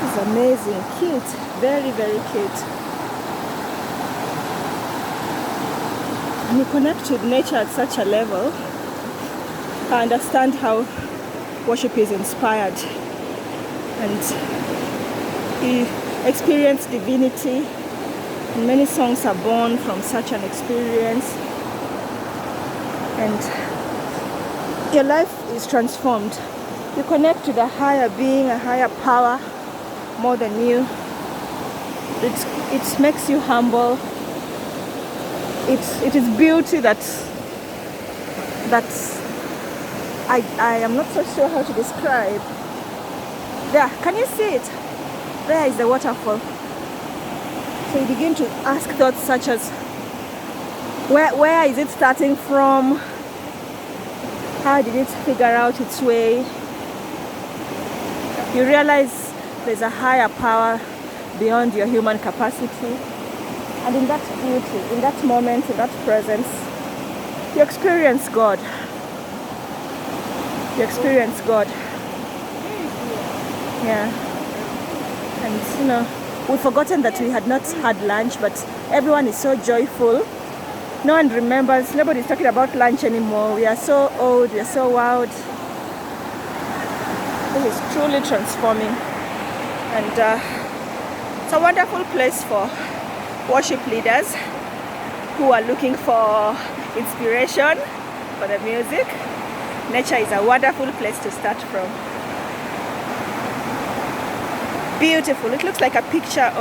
It's amazing, cute, very, very cute. And you connect with nature at such a level. I understand how worship is inspired, and you experience divinity. And many songs are born from such an experience, and your life is transformed. You connect to the higher being, a higher power more than you. It makes you humble. It is beauty that I am not so sure how to describe. There, can you see it? There is the waterfall. So you begin to ask thoughts such as, where is it starting from? How did it figure out its way? You realize there's a higher power beyond your human capacity. And in that beauty, in that moment, in that presence, you experience God. You experience God. Yeah. And we've forgotten that we had not had lunch, but everyone is so joyful. No one remembers, nobody's talking about lunch anymore. We are so old, we are so wowed. This is truly transforming. And it's a wonderful place for worship leaders who are looking for inspiration for the music. Nature is a wonderful place to start from. Beautiful. It looks like a picture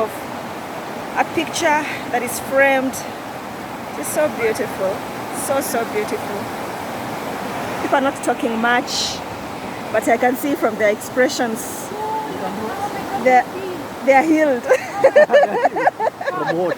that is framed. It's so beautiful. So beautiful. People are not talking much, but I can see from their expressions they are healed. From what?